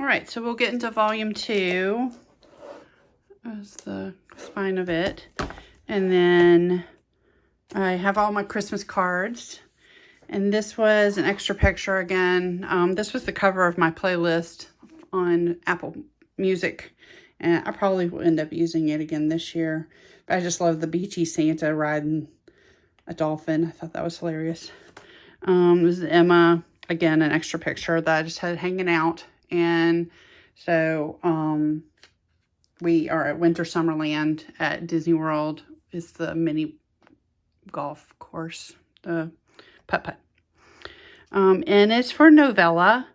All right, so we'll get into volume 2. That's the spine of it. And then I have all my Christmas cards. And this was an extra picture again. This was the cover of my playlist on Apple Music. And I probably will end up using it again this year. But I just love the beachy Santa riding a dolphin. I thought that was hilarious. This is Emma. Again, an extra picture that I just had hanging out. And so we are at Winter Summerland at Disney World. It's the mini golf course, the putt-putt. And it's for novella.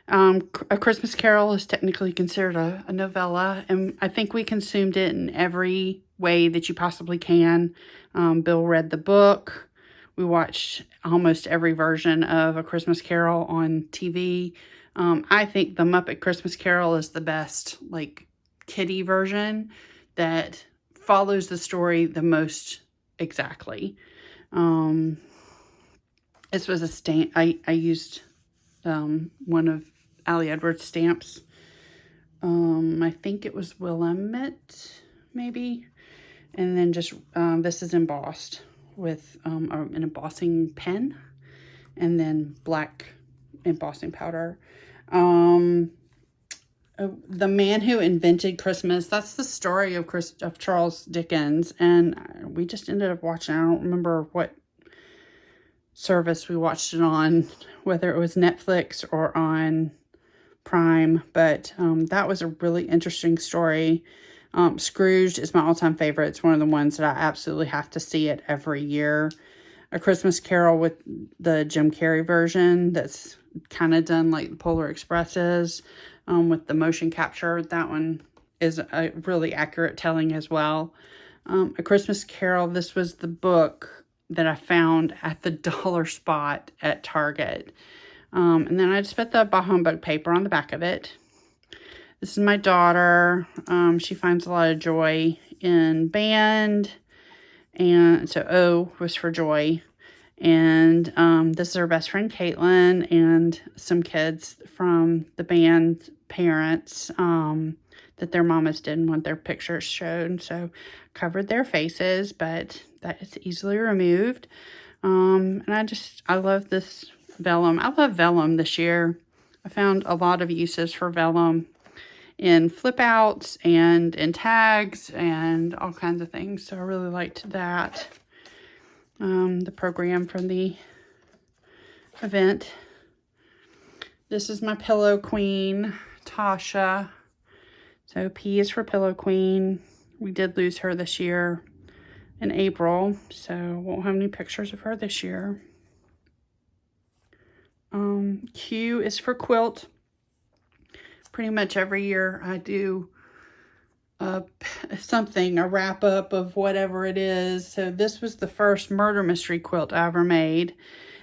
A Christmas Carol is technically considered a novella, and I think we consumed it in every way that you possibly can. Bill read the book. We watched almost every version of A Christmas Carol on TV. I think the Muppet Christmas Carol is the best, like, kiddie version that follows the story the most exactly. This was a stamp. I used one of Allie Edwards' stamps. I think it was Willamette, maybe. And then just, this is embossed with an embossing pen. And then black embossing powder. The Man Who Invented Christmas. That's the story of Charles Dickens. And we just ended up watching. I don't remember what service we watched it on, whether it was Netflix or on Prime. But that was a really interesting story. Scrooge is my all-time favorite. It's one of the ones that I absolutely have to see it every year. A Christmas Carol with the Jim Carrey version that's kind of done like the Polar Express is, with the motion capture. That one is a really accurate telling as well. A Christmas Carol, this was the book that I found at the dollar spot at Target. And then I just put the Bah Humbug paper on the back of it. This is my daughter. She finds a lot of joy in band. And so O was for joy. And this is her best friend, Caitlin, and some kids from the band parents that their mamas didn't want their pictures shown. So covered their faces, but that is easily removed. And I love this vellum. I love vellum this year. I found a lot of uses for vellum in flip outs and in tags and all kinds of things. So I really liked that. The program from the event. This is my Pillow Queen, Tasha. So P is for Pillow Queen. We did lose her this year in April, so won't have any pictures of her this year. Q is for Quilt. Pretty much every year I do a wrap up of whatever it is. So this was the first murder mystery quilt I ever made.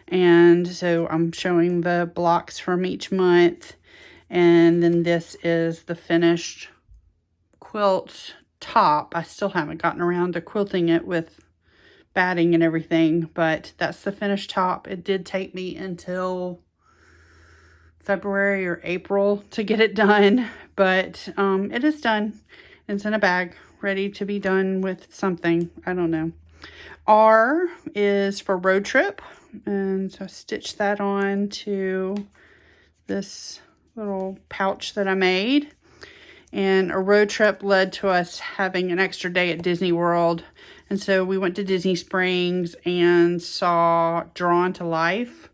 And so I'm showing the blocks from each month. And then this is the finished quilt top. I still haven't gotten around to quilting it with batting and everything, but that's the finished top. It did take me until February or April to get it done, but it is done. It's in a bag, ready to be done with something. I don't know. R is for road trip. And so I stitched that on to this little pouch that I made. And a road trip led to us having an extra day at Disney World. And so we went to Disney Springs and saw Drawn to Life.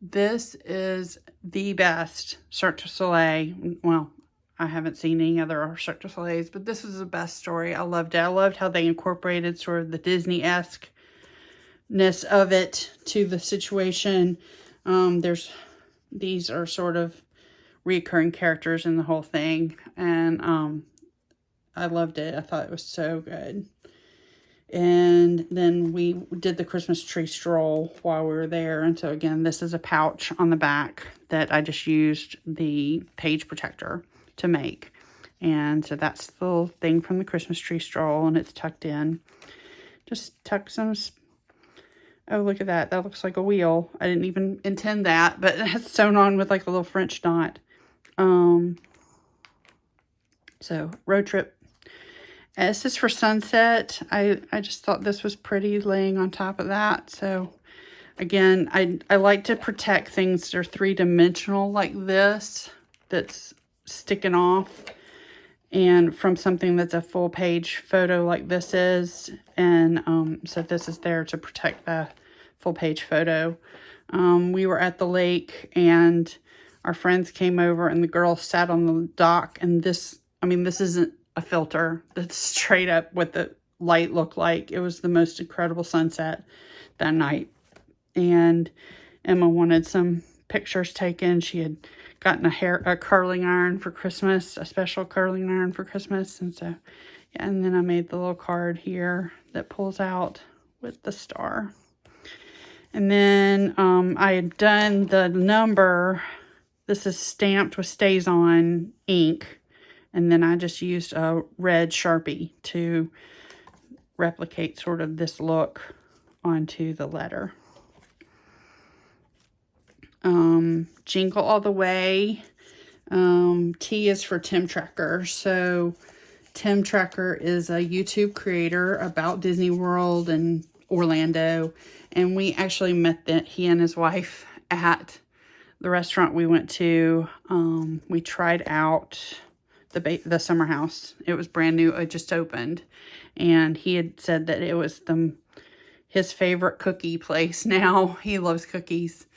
This is the best Cirque du Soleil. Well, I haven't seen any other Cirque du Soleils, but this is the best story. I loved it. I loved how they incorporated sort of the Disney-esque-ness of it to the situation. These are sort of recurring characters in the whole thing, and I loved it. I thought it was so good. And then we did the Christmas tree stroll while we were there. And so again, this is a pouch on the back that I just used the page protector to make. And so that's the little thing from the Christmas tree stroll, and it's tucked in. Just tuck some, oh, look at that. That looks like a wheel. I didn't even intend that, but it's sewn on with like a little French knot. So road trip. This is for sunset. I just thought this was pretty laying on top of that. So again, I like to protect things that are three-dimensional like this, that's sticking off, and from something that's a full page photo like this is. And so this is there to protect the full page photo. We were at the lake and our friends came over and the girls sat on the dock, and this, I mean, this isn't a filter. That's straight up what the light looked like. It was the most incredible sunset that night. And Emma wanted some pictures taken. She had gotten a curling iron for Christmas, a special curling iron for Christmas. And so, yeah, and then I made the little card here that pulls out with the star. And then I had done the number. This is stamped with Stays On ink. And then I just used a red Sharpie to replicate sort of this look onto the letter. Jingle All the Way. T is for Tim Tracker. So Tim Tracker is a YouTube creator about Disney World and Orlando. And we actually met he and his wife at the restaurant we went to. We tried out the summer house. It was brand new. It just opened. And he had said that it was his favorite cookie place now. He loves cookies.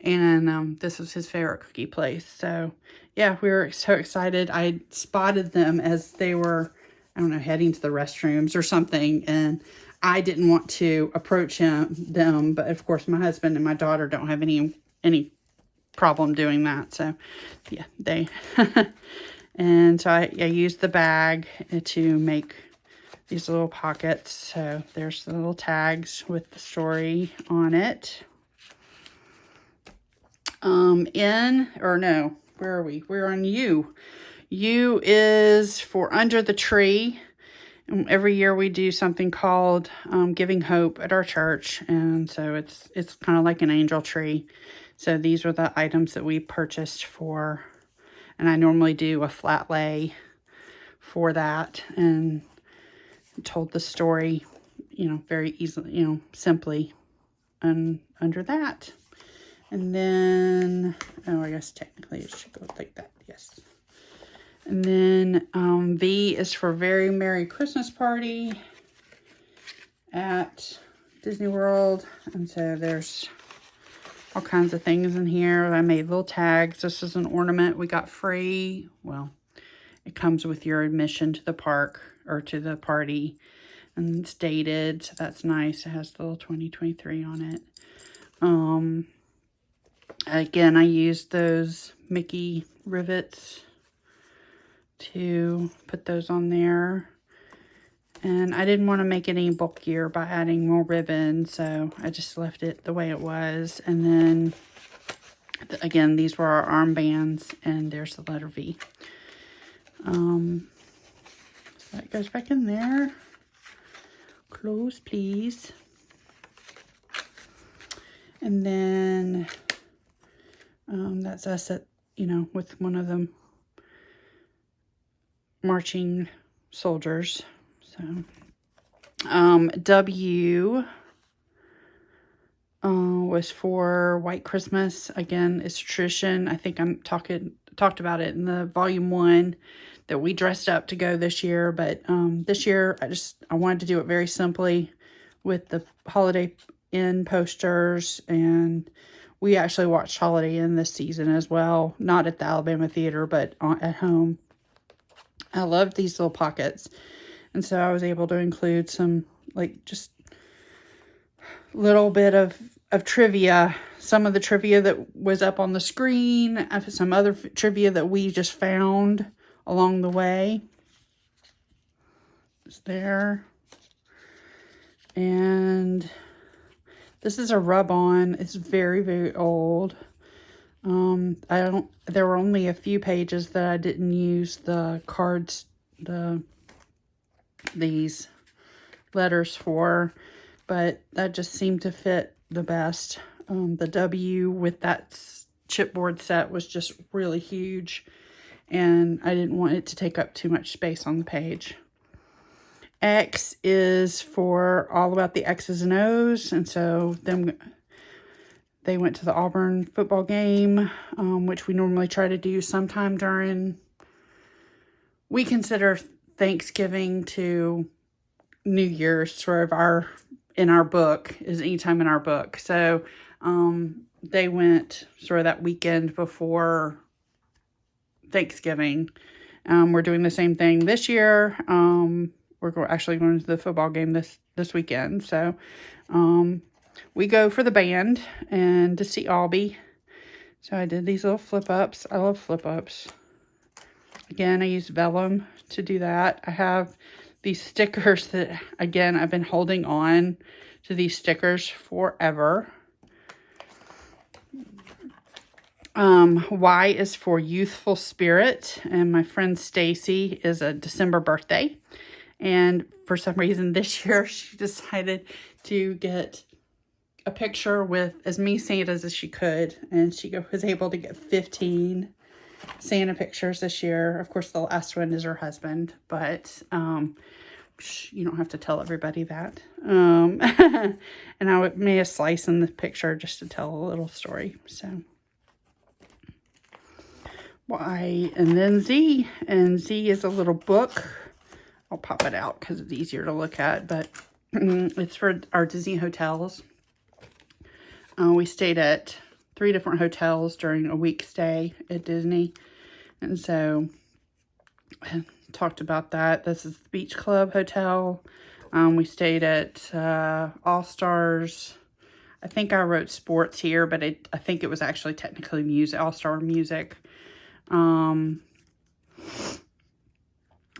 And this was his favorite cookie place. So, yeah, we were so excited. I spotted them as they were, I don't know, heading to the restrooms or something. And I didn't want to approach them. But, of course, my husband and my daughter don't have any problem doing that. So, yeah, they... And so I used the bag to make these little pockets. So there's the little tags with the story on it. Where are we? We're on U. U is for Under the Tree. And every year we do something called Giving Hope at our church. And so it's kind of like an angel tree. So these were the items that we purchased for. And I normally do a flat lay for that, and told the story, very easily, simply under that. And then, I guess technically it should go like that, yes. And then V is for Very Merry Christmas Party at Disney World. And so there's all kinds of things in here. I made little tags. This is an ornament we got free. Well, it comes with your admission to the park or to the party. And it's dated, so that's nice. It has the little 2023 on it. Again, I used those Mickey rivets to put those on there. And I didn't want to make it any bulkier by adding more ribbon, so I just left it the way it was. And then, again, these were our armbands, and there's the letter V. So that goes back in there. Close, please. And then that's us at, with one of them marching soldiers. So, W was for White Christmas. Again, it's tradition. I think I'm talked about it in the volume 1 that we dressed up to go this year. But this year, I wanted to do it very simply with the Holiday Inn posters. And we actually watched Holiday Inn this season as well. Not at the Alabama Theater, but at home. I loved these little pockets. And so I was able to include some, just little bit of trivia. Some of the trivia that was up on the screen. Some other trivia that we just found along the way. It's there. And this is a rub-on. It's very, very old. There were only a few pages that I didn't use the cards, these letters for, but that just seemed to fit the best. The W with that chipboard set was just really huge, and I didn't want it to take up too much space on the page. X is for all about the X's and O's, and so they went to the Auburn football game, which we normally try to do sometime during, we consider Thanksgiving to New Year's sort of in our book, is anytime in our book. So they went sort of that weekend before Thanksgiving. We're doing the same thing this year. We're actually going to the football game this weekend. So we go for the band and to see Albie. So I did these little flip-ups. I love flip-ups. Again, I used vellum to do that. I have these stickers that, again, I've been holding on to these stickers forever. Y is for youthful spirit, and my friend Stacy is a December birthday, and for some reason this year she decided to get a picture with as many Santas as she could, and she was able to get 15 Santa pictures this year. Of course, the last one is her husband, but you don't have to tell everybody that. And I made a slice in the picture just to tell a little story. So Y, and then Z, and Z is a little book. I'll pop it out because it's easier to look at, but it's for our Disney hotels. We stayed at 3 different hotels during a week stay at Disney, and so I talked about that. This is the Beach Club Hotel. We stayed at All Stars. I think I wrote sports here, but I think it was actually technically music, All Star Music.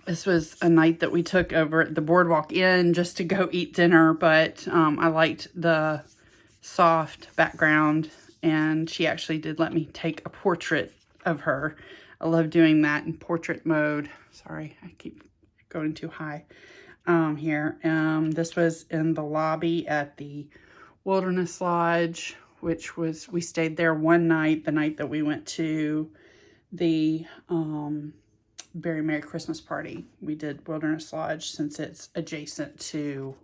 This was a night that we took over at the Boardwalk Inn just to go eat dinner, but I liked the soft background, and she actually did let me take a portrait of her. I love doing that in portrait mode. Sorry, I keep going too high here. This was in the lobby at the Wilderness Lodge, which was, we stayed there one night, the night that we went to the Very Merry Christmas Party. We did Wilderness Lodge since it's adjacent to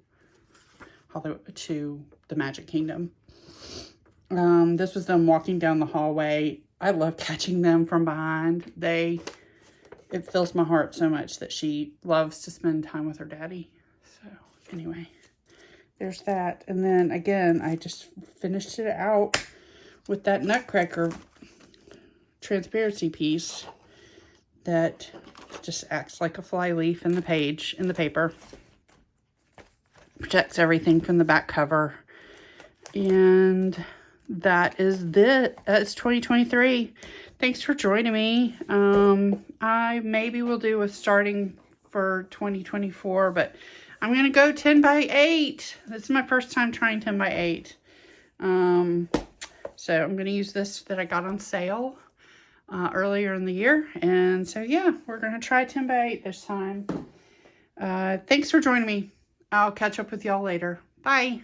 the Magic Kingdom. This was them walking down the hallway. I love catching them from behind. It fills my heart so much that she loves to spend time with her daddy. So anyway, there's that. And then again, I just finished it out with that Nutcracker transparency piece that just acts like a fly leaf in the paper. Protects everything from the back cover. And that is it. That's 2023. Thanks for joining me. I maybe will do a starting for 2024, but I'm going to go 10 by 8. This is my first time trying 10 by 8. So I'm going to use this that I got on sale earlier in the year. And so, yeah, we're going to try 10 by 8 this time. Thanks for joining me. I'll catch up with y'all later. Bye.